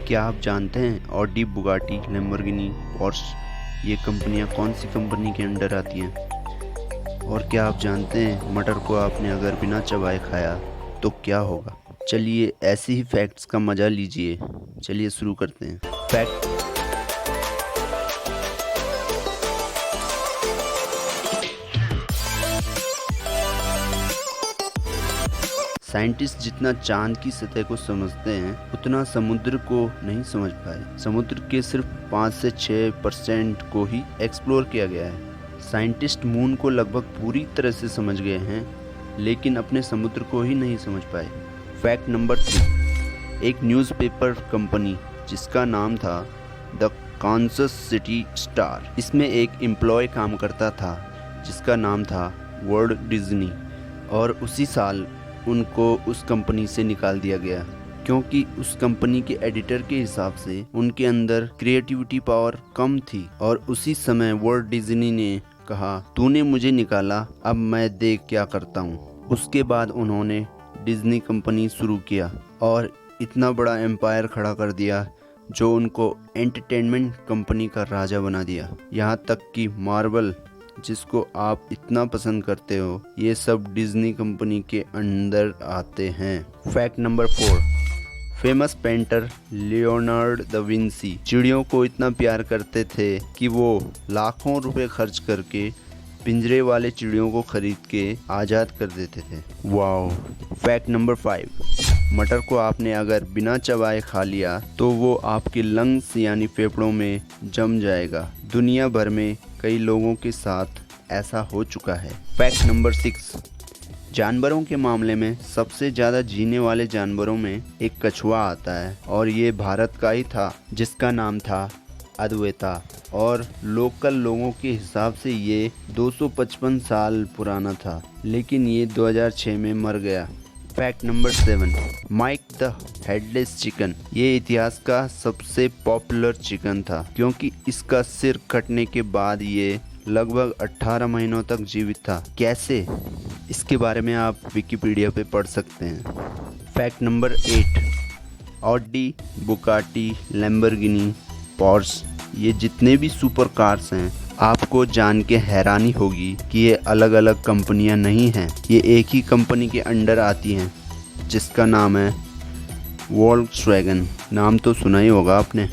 क्या आप जानते हैं ऑडी, बुगाटी, लैम्बोर्गिनी, पोर्श ये कंपनियां कौन सी कंपनी के अंडर आती हैं? और क्या आप जानते हैं मटर को आपने अगर बिना चबाए खाया तो क्या होगा? चलिए ऐसे ही फैक्ट्स का मजा लीजिए। चलिए शुरू करते हैं। फैक्ट। साइंटिस्ट जितना चांद की सतह को समझते हैं उतना समुद्र को नहीं समझ पाए। समुद्र के सिर्फ 5 से 6% को ही एक्सप्लोर किया गया है। साइंटिस्ट मून को लगभग पूरी तरह से समझ गए हैं लेकिन अपने समुद्र को ही नहीं समझ पाए। Fact number 3। एक न्यूज़पेपर कंपनी जिसका नाम था द कांसस सिटी स्टार, इसमें एक एम्प्लॉय काम करता था जिसका नाम था वर्ल्ड डिज्नी, और उसी साल उनको उस कंपनी से निकाल दिया गया क्योंकि उस कंपनी के एडिटर के हिसाब से उनके अंदर क्रिएटिविटी पावर कम थी। और उसी समय वर्ल्ड डिज्नी ने कहा, तूने मुझे निकाला, अब मैं देख क्या करता हूँ। उसके बाद उन्होंने डिज्नी कंपनी शुरू किया और इतना बड़ा एम्पायर खड़ा कर दिया जो उनको एंटरटेनमेंट कंपनी का राजा बना दिया। यहाँ तक कि मार्वल, जिसको आप इतना पसंद करते हो, ये सब डिज्नी कंपनी के अंदर आते हैं। Fact number 4। Famous painter Leonard da Vinci चिड़ियों को इतना प्यार करते थे कि वो लाखों रुपए खर्च करके पिंजरे वाले चिड़ियों को खरीद के आज़ाद कर देते थे। वाओ। Fact number 5। मटर को आपने अगर बिना चबाए खा लिया तो वो आपके लंग्स यानी फेफड़ों में जम जाएगा। दुनिया भर में कई लोगों के साथ ऐसा हो चुका है। Fact number 6। जानवरों के मामले में सबसे ज़्यादा जीने वाले जानवरों में एक कछुआ आता है और ये भारत का ही था जिसका नाम था अद्वैता, और लोकल लोगों के हिसाब से ये 255 साल पुराना था, लेकिन ये 2006 में मर गया। Fact number 7। Mike the headless chicken ये इतिहास का सबसे पॉपुलर चिकन था क्योंकि इसका सिर कटने के बाद ये लगभग 18 महीनों तक जीवित था। कैसे? इसके बारे में आप विकिपीडिया पे पढ़ सकते हैं। Fact number 8। Audi, Bugatti, Lamborghini, Porsche ये जितने भी सुपर कार्स हैं, आपको जान के हैरानी होगी कि ये अलग अलग कंपनियां नहीं हैं, ये एक ही कंपनी के अंडर आती हैं जिसका नाम है वोल्क्सवैगन। नाम तो सुना ही होगा आपने।